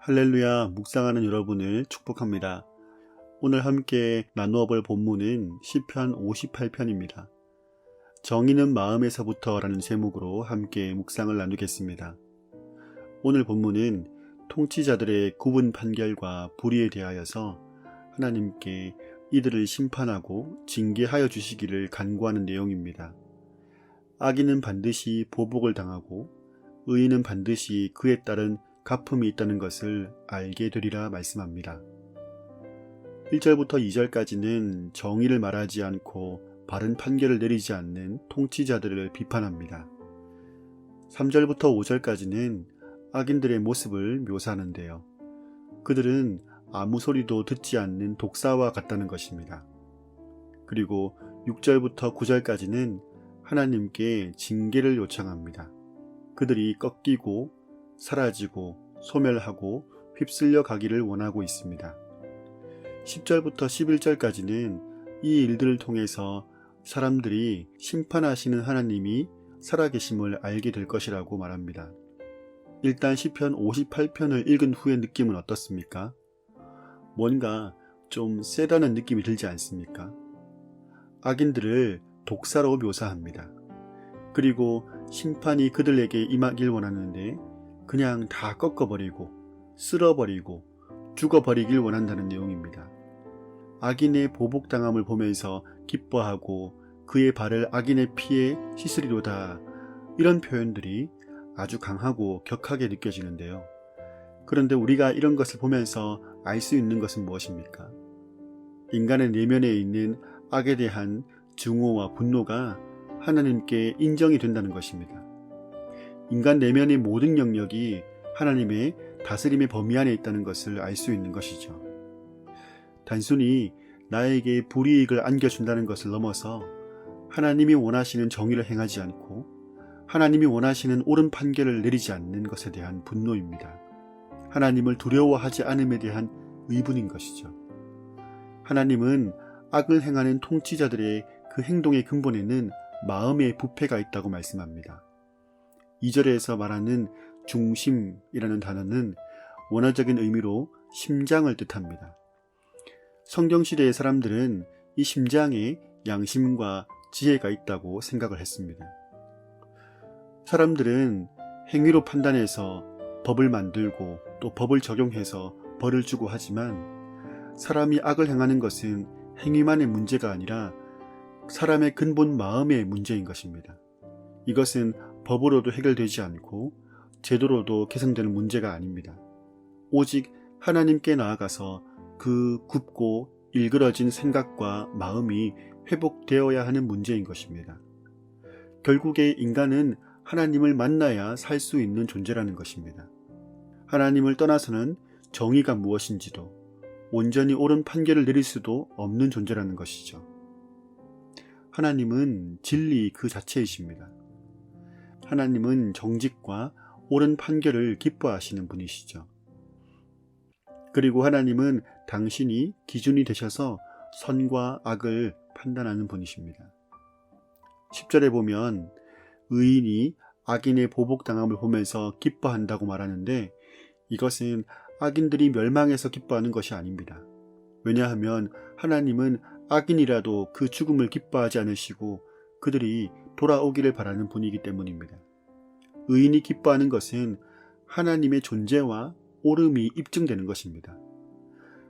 할렐루야, 묵상하는 여러분을 축복합니다. 오늘 함께 나누어 볼 본문은 시편 58편입니다. 정의는 마음에서부터라는 제목으로 함께 묵상을 나누겠습니다. 오늘 본문은 통치자들의 구분 판결과 불의에 대하여서 하나님께 이들을 심판하고 징계하여 주시기를 간구하는 내용입니다. 악인은 반드시 보복을 당하고 의인은 반드시 그에 따른 갚음이 있다는 것을 알게 되리라 말씀합니다. 1절부터 2절까지는 정의를 말하지 않고 바른 판결을 내리지 않는 통치자들을 비판합니다. 3절부터 5절까지는 악인들의 모습을 묘사하는데요. 그들은 아무 소리도 듣지 않는 독사와 같다는 것입니다. 그리고 6절부터 9절까지는 하나님께 징계를 요청합니다. 그들이 꺾이고 사라지고 소멸하고 휩쓸려 가기를 원하고 있습니다. 10절부터 11절까지는 이 일들을 통해서 사람들이 심판하시는 하나님이 살아계심을 알게 될 것이라고 말합니다. 일단 시편 58편을 읽은 후의 느낌은 어떻습니까? 뭔가 좀 세다는 느낌이 들지 않습니까? 악인들을 독사로 묘사합니다. 그리고 심판이 그들에게 임하길 원하는데 그냥 다 꺾어버리고 쓸어버리고 죽어버리길 원한다는 내용입니다. 악인의 보복당함을 보면서 기뻐하고 그의 발을 악인의 피에 씻으리로다, 이런 표현들이 아주 강하고 격하게 느껴지는데요. 그런데 우리가 이런 것을 보면서 알 수 있는 것은 무엇입니까? 인간의 내면에 있는 악에 대한 증오와 분노가 하나님께 인정이 된다는 것입니다. 인간 내면의 모든 영역이 하나님의 다스림의 범위 안에 있다는 것을 알 수 있는 것이죠. 단순히 나에게 불이익을 안겨준다는 것을 넘어서 하나님이 원하시는 정의를 행하지 않고 하나님이 원하시는 옳은 판결을 내리지 않는 것에 대한 분노입니다. 하나님을 두려워하지 않음에 대한 의분인 것이죠. 하나님은 악을 행하는 통치자들의 그 행동의 근본에는 마음의 부패가 있다고 말씀합니다. 2절에서 말하는 중심이라는 단어는 원어적인 의미로 심장을 뜻합니다. 성경시대의 사람들은 이 심장에 양심과 지혜가 있다고 생각을 했습니다. 사람들은 행위로 판단해서 법을 만들고 또 법을 적용해서 벌을 주고 하지만 사람이 악을 행하는 것은 행위만의 문제가 아니라 사람의 근본 마음의 문제인 것입니다. 이것은 법으로도 해결되지 않고 제도로도 개선되는 문제가 아닙니다. 오직 하나님께 나아가서 그 굽고 일그러진 생각과 마음이 회복되어야 하는 문제인 것입니다. 결국에 인간은 하나님을 만나야 살 수 있는 존재라는 것입니다. 하나님을 떠나서는 정의가 무엇인지도 온전히 옳은 판결을 내릴 수도 없는 존재라는 것이죠. 하나님은 진리 그 자체이십니다. 하나님은 정직과 옳은 판결을 기뻐하시는 분이시죠. 그리고 하나님은 당신이 기준이 되셔서 선과 악을 판단하는 분이십니다. 10절에 보면 의인이 악인의 보복당함을 보면서 기뻐한다고 말하는데 이것은 악인들이 멸망해서 기뻐하는 것이 아닙니다. 왜냐하면 하나님은 악인이라도 그 죽음을 기뻐하지 않으시고 그들이 돌아오기를 바라는 분이기 때문입니다. 의인이 기뻐하는 것은 하나님의 존재와 옳음이 입증되는 것입니다.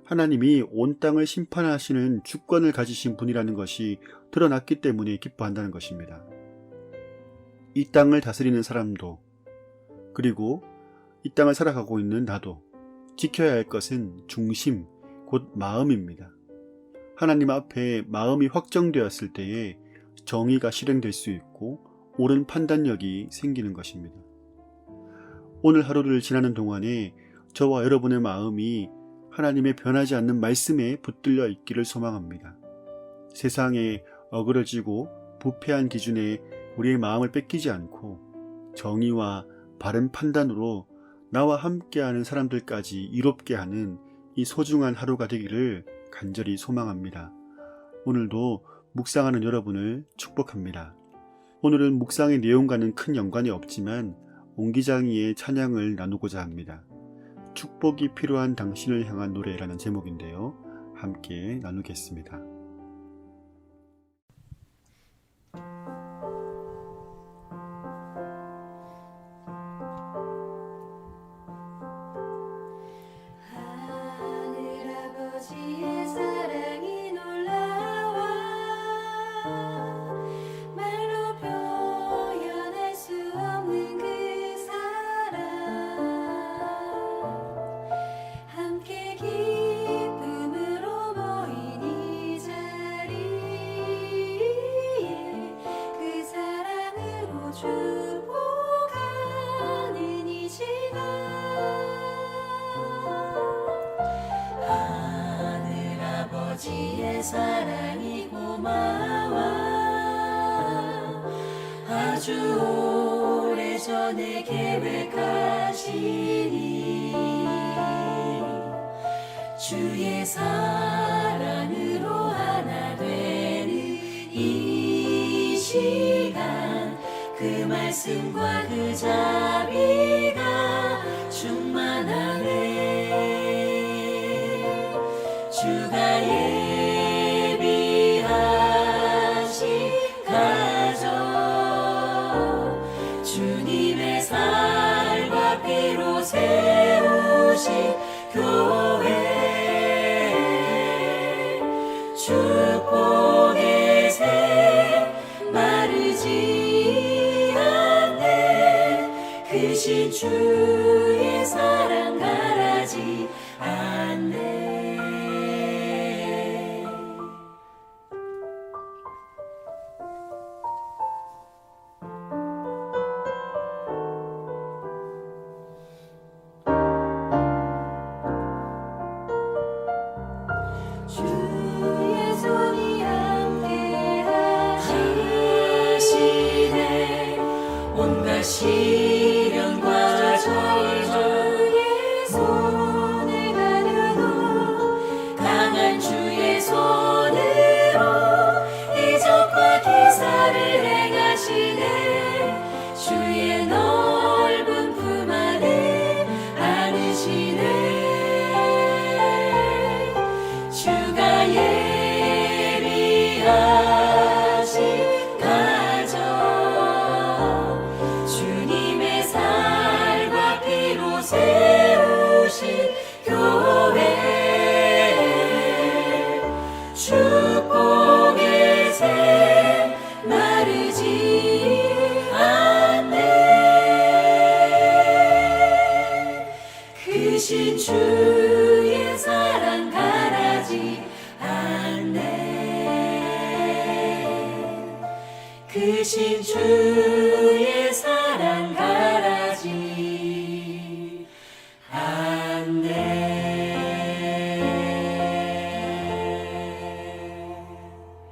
하나님이 온 땅을 심판하시는 주권을 가지신 분이라는 것이 드러났기 때문에 기뻐한다는 것입니다. 이 땅을 다스리는 사람도 그리고 이 땅을 살아가고 있는 나도 지켜야 할 것은 중심, 곧 마음입니다. 하나님 앞에 마음이 확정되었을 때에 정의가 실행될 수 있고 옳은 판단력이 생기는 것입니다. 오늘 하루를 지나는 동안에 저와 여러분의 마음이 하나님의 변하지 않는 말씀에 붙들려 있기를 소망합니다. 세상에 어그러지고 부패한 기준에 우리의 마음을 뺏기지 않고 정의와 바른 판단으로 나와 함께하는 사람들까지 이롭게 하는 이 소중한 하루가 되기를 간절히 소망합니다. 오늘도 묵상하는 여러분을 축복합니다. 오늘은 묵상의 내용과는 큰 연관이 없지만 옹기장이의 찬양을 나누고자 합니다. 축복이 필요한 당신을 향한 노래라는 제목인데요. 함께 나누겠습니다. 하늘아버지의 사랑이 놀라워 말로 표현할 수 없는 그 사랑 함께 기쁨으로 모인 이 자리에 그 사랑으로 축복하는 이 시간 하늘아버지의 사랑이 고마워 아주 오래전에 계획하시니 주의 사랑으로 하나 되는 이 시간 그 말씀과 그 자비가 충만하네 주가 예비하신 가정 주님의 살과 피로 세우신 교회 축복의 새 마르지 않네 크신 주의 사랑 가라지 않네 주의 손이 함께 하시네 온갖 시련과 저주의 손을 가려도 강한 주의 손으로 이적과 기사를 행하시네 주의 넓은 품 안에 안으시네 주가 예비하신 가정 주님의 살과 피로 세우신 교회 축복의 새 마르지 않네 크신 주의 사랑 가라지 않네 크신 주의